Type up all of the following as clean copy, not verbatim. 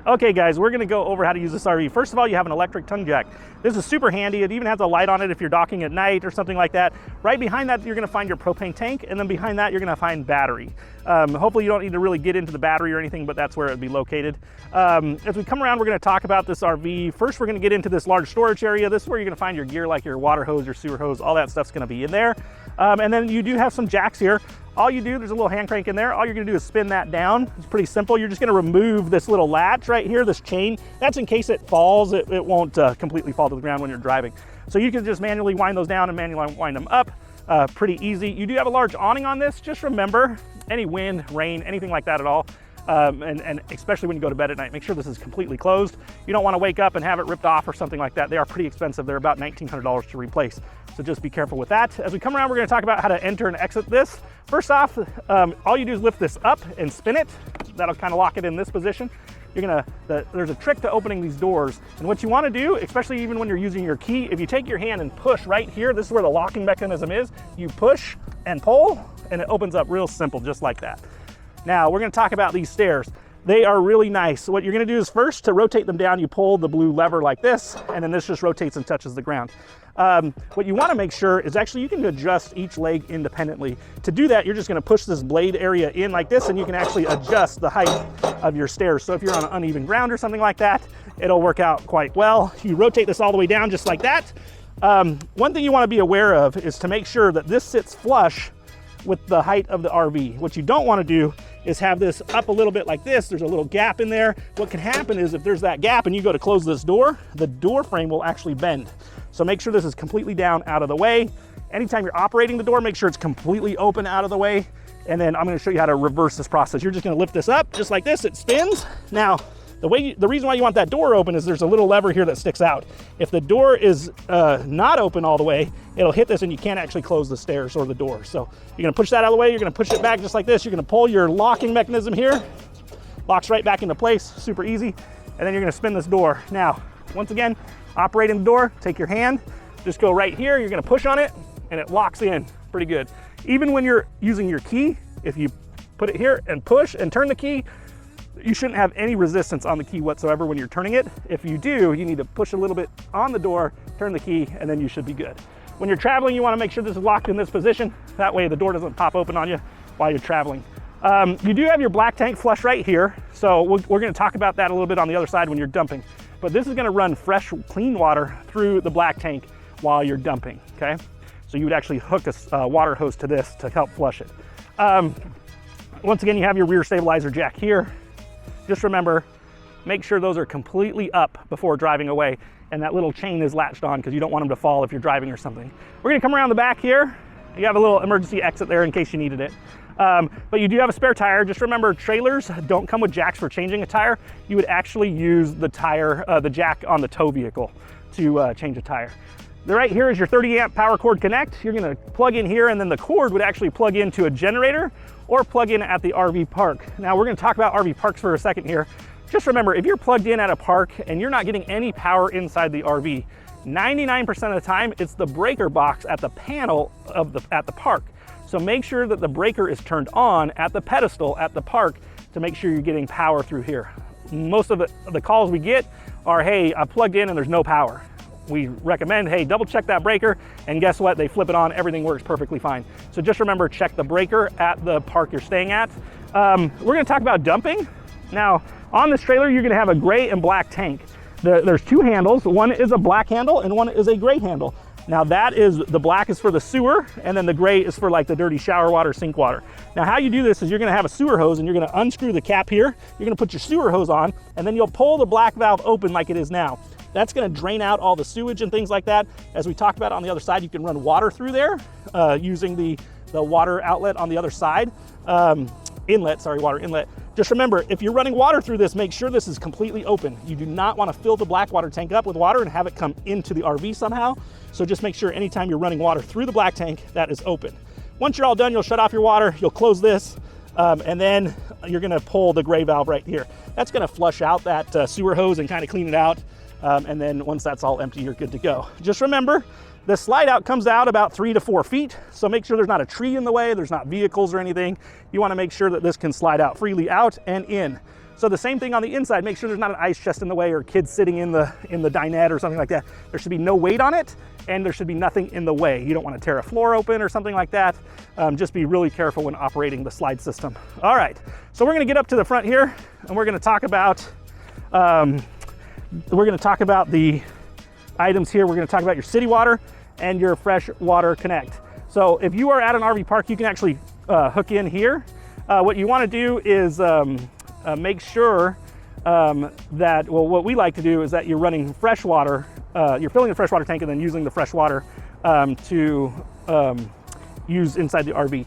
Okay guys, we're gonna go over how to use this RV. First of all, you have an electric tongue jack. This is super handy. It even has a light on it if you're docking at night or something like that. Right behind that, you're gonna find your propane tank, and then behind that, you're gonna find battery. Hopefully you don't need to really get into the battery or anything, but that's where it'd be located. As we come around, we're gonna talk about this RV. First, we're gonna get into this large storage area. This is where you're gonna find your gear, like your water hose, your sewer hose, all that stuff's gonna be in there. And then you do have some jacks here. All you do, there's a little hand crank in there. All you're gonna do is spin that down. It's pretty simple. You're just gonna remove this little latch right here, this chain. That's in case it falls. It won't completely fall to the ground when you're driving. So you can just manually wind those down and manually wind them up. Pretty easy. You do have a large awning on this. Just remember, any wind, rain, anything like that at all, and especially when you go to bed at night, make sure this is completely closed. You don't wanna wake up and have it ripped off or something like that. They are pretty expensive. They're about $1,900 to replace. So just be careful with that. As we come around, we're gonna talk about how to enter and exit this. First off, all you do is lift this up and spin it. That'll kind of lock it in this position. There's a trick to opening these doors. And what you wanna do, especially even when you're using your key, if you take your hand and push right here, this is where the locking mechanism is, you push and pull, and it opens up real simple, just like that. Now, we're gonna talk about these stairs. They are really nice. So what you're gonna do is first, to rotate them down, you pull the blue lever like this, and then this just rotates and touches the ground. What you wanna make sure is actually you can adjust each leg independently. To do that, you're just gonna push this blade area in like this, and you can actually adjust the height of your stairs. So if you're on uneven ground or something like that, it'll work out quite well. You rotate this all the way down just like that. One thing you wanna be aware of is to make sure that this sits flush with the height of the RV. What you don't wanna do is have this up a little bit like this. There's a little gap in there. What can happen is if there's that gap and you go to close this door, the door frame will actually bend. So make sure this is completely down out of the way. Anytime you're operating the door, make sure it's completely open out of the way. And then I'm gonna show you how to reverse this process. You're just gonna lift this up just like this, it spins. Now, the reason why you want that door open is there's a little lever here that sticks out. If the door is not open all the way, it'll hit this and you can't actually close the stairs or the door. So you're gonna push that out of the way, you're gonna push it back just like this, you're gonna pull your locking mechanism here, locks right back into place, super easy, and then you're gonna spin this door. Now, once again, operating the door, take your hand, just go right here, you're gonna push on it, and it locks in pretty good. Even when you're using your key, if you put it here and push and turn the key, you shouldn't have any resistance on the key whatsoever when you're turning it. If you do, you need to push a little bit on the door, turn the key, and then you should be good. When you're traveling, you wanna make sure this is locked in this position. That way the door doesn't pop open on you while you're traveling. You do have your black tank flush right here. So we're gonna talk about that a little bit on the other side when you're dumping. But this is gonna run fresh, clean water through the black tank while you're dumping, okay? So you would actually hook a water hose to this to help flush it. Once again, you have your rear stabilizer jack here. Just remember, make sure those are completely up before driving away, and that little chain is latched on because you don't want them to fall if you're driving or something. We're gonna come around the back here. You have a little emergency exit there in case you needed it. But you do have a spare tire. Just remember, trailers don't come with jacks for changing a tire. You would actually use the tire, the jack on the tow vehicle to change a tire. Right here is your 30 amp power cord connect. You're gonna plug in here, and then the cord would actually plug into a generator or plug in at the RV park. Now we're gonna talk about RV parks for a second here. Just remember, if you're plugged in at a park and you're not getting any power inside the RV, 99% of the time, it's the breaker box at the panel at the park. So make sure that the breaker is turned on at the pedestal at the park to make sure you're getting power through here. Most of the calls we get are, hey, I plugged in and there's no power. We recommend, hey, double check that breaker, and guess what? They flip it on, everything works perfectly fine. So just remember, check the breaker at the park you're staying at. We're gonna talk about dumping. Now, on this trailer, you're gonna have a gray and black tank. There's two handles. One is a black handle and one is a gray handle. Now the black is for the sewer, and then the gray is for like the dirty shower water, sink water. Now how you do this is you're gonna have a sewer hose, and you're gonna unscrew the cap here, you're gonna put your sewer hose on, and then you'll pull the black valve open like it is now. That's gonna drain out all the sewage and things like that. As we talked about on the other side, you can run water through there using the water outlet on the other side. Water inlet. Just remember, if you're running water through this, make sure this is completely open. You do not want to fill the black water tank up with water and have it come into the RV somehow. So just make sure anytime you're running water through the black tank, that is open. Once you're all done, you'll shut off your water, you'll close this, and then you're gonna pull the gray valve right here. That's gonna flush out that sewer hose and kind of clean it out. And then once that's all empty, you're good to go. Just remember, the slide out comes out about 3 to 4 feet. So make sure there's not a tree in the way, there's not vehicles or anything. You wanna make sure that this can slide out freely out and in. So the same thing on the inside, make sure there's not an ice chest in the way or kids sitting in the dinette or something like that. There should be no weight on it, and there should be nothing in the way. You don't want to tear a floor open or something like that. Just be really careful when operating the slide system. All right, so we're going to get up to the front here, and we're going to talk about the items here. We're going to talk about your city water and your fresh water connect. So if you are at an RV park, you can actually hook in here. What you want to do is make sure that, well, what we like to do is that you're running fresh water, you're filling the freshwater tank and then using the fresh water to use inside the RV.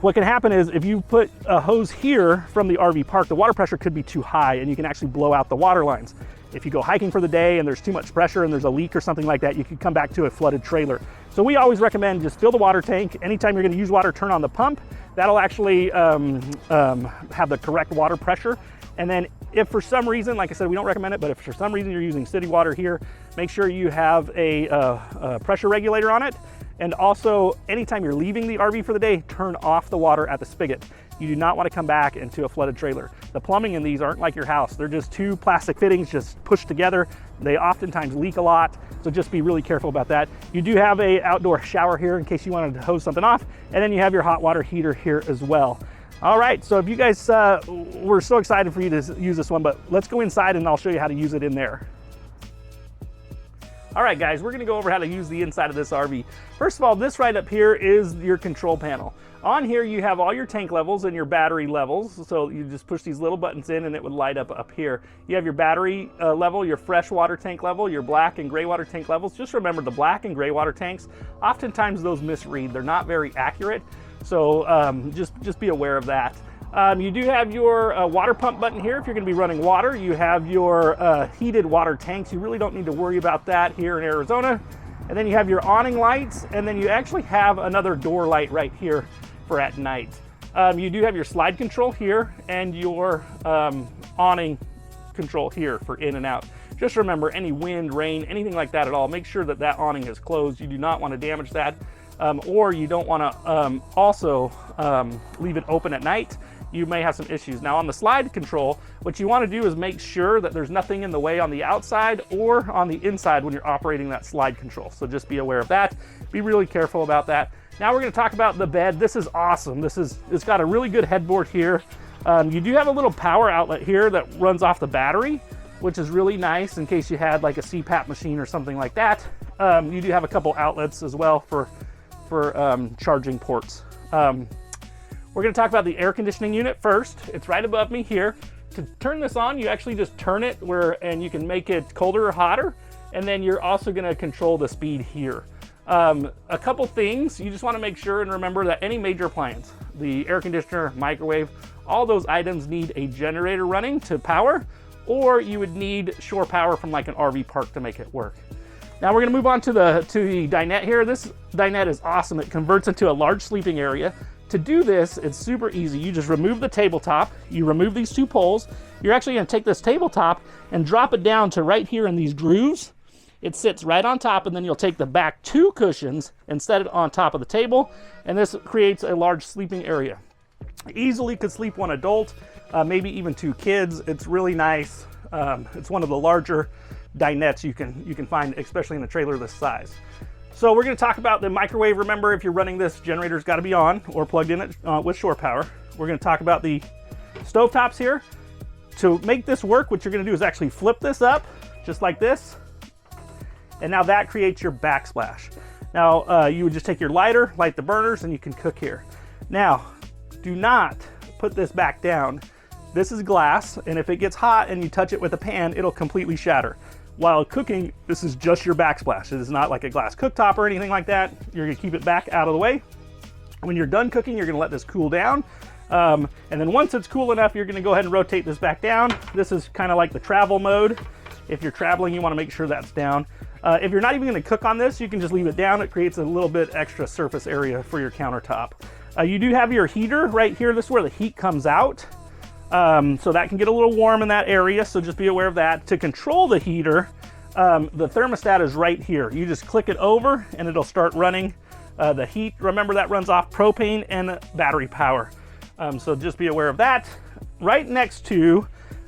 What can happen is if you put a hose here from the RV park, the water pressure could be too high and you can actually blow out the water lines. If you go hiking for the day and there's too much pressure and there's a leak or something like that, you could come back to a flooded trailer. So we always recommend just fill the water tank. Anytime you're going to use water, turn on the pump. That'll actually have the correct water pressure. And then if for some reason, like I said, we don't recommend it, but if for some reason you're using city water here, make sure you have a pressure regulator on it. And also, anytime you're leaving the RV for the day, turn off the water at the spigot. You do not want to come back into a flooded trailer. The plumbing in these aren't like your house. They're just two plastic fittings just pushed together. They oftentimes leak a lot, so just be really careful about that. You do have a outdoor shower here in case you wanted to hose something off, and then you have your hot water heater here as well. All right, so if you guys, we're so excited for you to use this one, but let's go inside and I'll show you how to use it in there. All right, guys, we're gonna go over how to use the inside of this RV. First of all, this right up here is your control panel. On here, you have all your tank levels and your battery levels. So you just push these little buttons in and it would light up here. You have your battery level, your fresh water tank level, your black and gray water tank levels. Just remember the black and gray water tanks, oftentimes those misread. They're not very accurate. So just be aware of that. You do have your water pump button here if you're going to be running water. You have your heated water tanks. You really don't need to worry about that here in Arizona. And then you have your awning lights, and then you actually have another door light right here for at night. You do have your slide control here and your awning control here for in and out. Just remember, any wind, rain, anything like that at all, make sure that that awning is closed. You do not want to damage that, or you don't want to also leave it open at night. You may have some issues. Now on the slide control, what you want to do is make sure that there's nothing in the way on the outside or on the inside when you're operating that slide control. So just be aware of that. Be really careful about that. Now we're going to talk about the bed. This is awesome. It's got a really good headboard here. You do have a little power outlet here that runs off the battery, which is really nice in case you had like a CPAP machine or something like that. You do have a couple outlets as well for charging ports. We're going to talk about the air conditioning unit first. It's right above me here. To turn this on, you actually just turn it and you can make it colder or hotter. And then you're also going to control the speed here. A couple things, you just want to make sure and remember that any major appliance, the air conditioner, microwave, all those items need a generator running to power, or you would need shore power from like an RV park to make it work. Now we're going to move on to the dinette here. This dinette is awesome. It converts into a large sleeping area. To do this, it's super easy. You just remove the tabletop, you remove these two poles. You're actually going to take this tabletop and drop it down to right here in these grooves. It sits right on top, and then you'll take the back two cushions and set it on top of the table, and this creates a large sleeping area. Easily could sleep one adult, maybe even two kids. It's really nice. It's one of the larger dinettes you can find, especially in a trailer this size. So we're going to talk about the microwave. Remember, if you're running this, generator's got to be on or plugged in with shore power. We're going to talk about the stovetops here. To make this work, what you're going to do is actually flip this up just like this. And now that creates your backsplash. Now you would just take your lighter, light the burners, and you can cook here. Now, do not put this back down. This is glass, and if it gets hot and you touch it with a pan, it'll completely shatter. While cooking, this is just your backsplash. It is not like a glass cooktop or anything like that. You're gonna keep it back out of the way. When you're done cooking, you're gonna let this cool down. And then once it's cool enough, you're gonna go ahead and rotate this back down. This is kind of like the travel mode. If you're traveling, you wanna make sure that's down. If you're not even gonna cook on this, you can just leave it down. It creates a little bit extra surface area for your countertop. You do have your heater right here. This is where the heat comes out. So that can get a little warm in that area, so just be aware of that. To control the heater, the thermostat is right here. You just click it over and it'll start running the heat. Remember, that runs off propane and battery power. So just be aware of that. right next to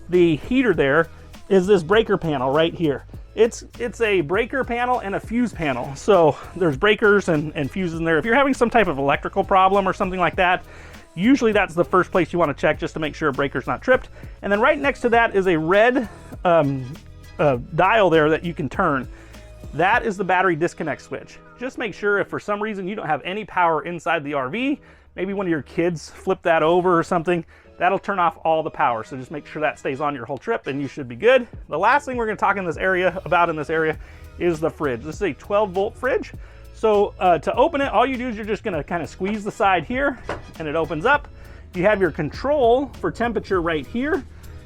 the heater there is this breaker panel right here. It's a breaker panel and a fuse panel. So there's breakers and fuses in there. If you're having some type of electrical problem or something like that, usually that's the first place you want to check, just to make sure a breaker's not tripped. And then right next to that is a red dial there that you can turn. That is the battery disconnect switch. Just make sure if for some reason you don't have any power inside the RV, maybe one of your kids flip that over or something, that'll turn off all the power. So just make sure that stays on your whole trip and you should be good. The last thing we're going to talk in this area is the fridge. This is a 12-volt fridge. So to open it, all you do is you're just going to kind of squeeze the side here and it opens up. You have your control for temperature right here.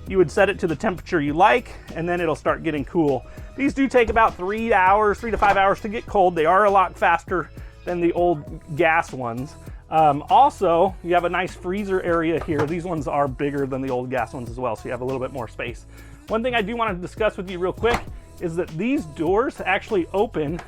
You would set it to the temperature you like, and then it'll start getting cool. These do take about 3 to 5 hours to get cold. They are a lot faster than the old gas ones. Also, you have a nice freezer area here. These ones are bigger than the old gas ones as well, so you have a little bit more space. One thing I do want to discuss with you real quick is that these doors actually open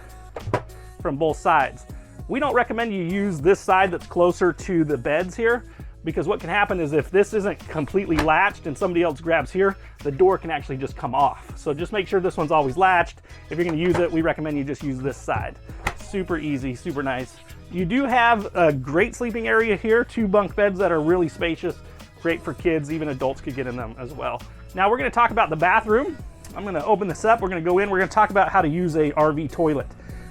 from both sides. We don't recommend you use this side that's closer to the beds here, because what can happen is if this isn't completely latched and somebody else grabs here, the door can actually just come off. So just make sure this one's always latched. If you're going to use it, we recommend you just use this side. Super easy, super nice. You do have a great sleeping area here, 2 bunk beds that are really spacious, great for kids, even adults could get in them as well. Now we're going to talk about the bathroom. I'm going to open this up, we're going to go in, we're going to talk about how to use a RV toilet.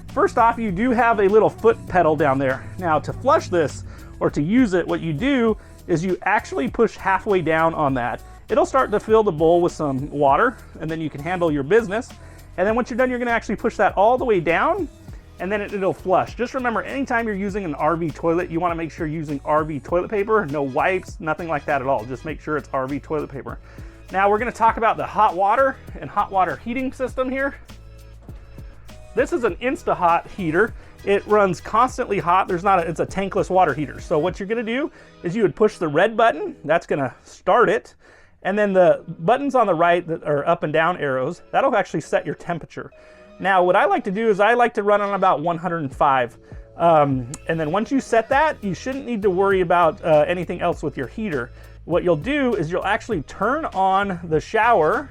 First off, you do have a little foot pedal down there. Now to flush this, or to use it, what you do is you actually push halfway down on that. It'll start to fill the bowl with some water, and then you can handle your business. And then once you're done, you're gonna actually push that all the way down, and then it'll flush. Just remember, anytime you're using an RV toilet, you wanna make sure you're using RV toilet paper, no wipes, nothing like that at all. Just make sure it's RV toilet paper. Now we're gonna talk about the hot water and hot water heating system here. This is an Insta-Hot heater. It runs constantly hot. It's a tankless water heater. So what you're gonna do is you would push the red button, that's gonna start it, and then the buttons on the right that are up and down arrows, that'll actually set your temperature. Now what I like to do is I like to run on about 105. And then once you set that, you shouldn't need to worry about anything else with your heater. What you'll do is you'll actually turn on the shower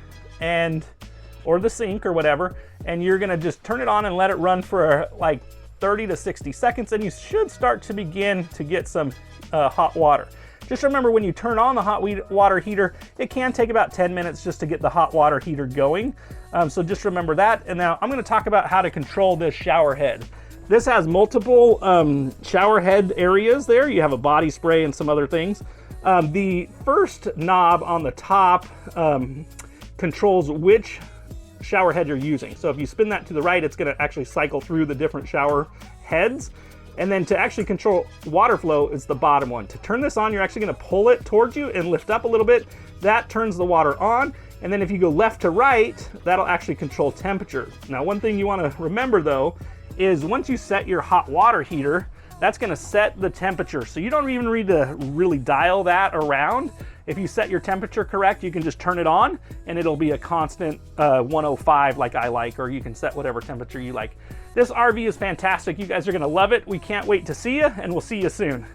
or the sink or whatever, and you're gonna just turn it on and let it run for like 30 to 60 seconds, and you should start to begin to get some hot water. Just remember, when you turn on the hot water heater, it can take about 10 minutes just to get the hot water heater going. So just remember that. And now I'm gonna talk about how to control this shower head. This has multiple shower head areas there. You have a body spray and some other things. The first knob on the top controls which shower head you're using. So if you spin that to the right, it's going to actually cycle through the different shower heads. And then to actually control water flow is the bottom one. To turn this on, you're actually going to pull it towards you and lift up a little bit. That turns the water on. And then if you go left to right, that'll actually control temperature. Now, one thing you want to remember though is once you set your hot water heater, that's going to set the temperature. So you don't even need to really dial that around. If you set your temperature correct, you can just turn it on and it'll be a constant 105 like I like, or you can set whatever temperature you like. This RV is fantastic. You guys are gonna love it. We can't wait to see you, and we'll see you soon.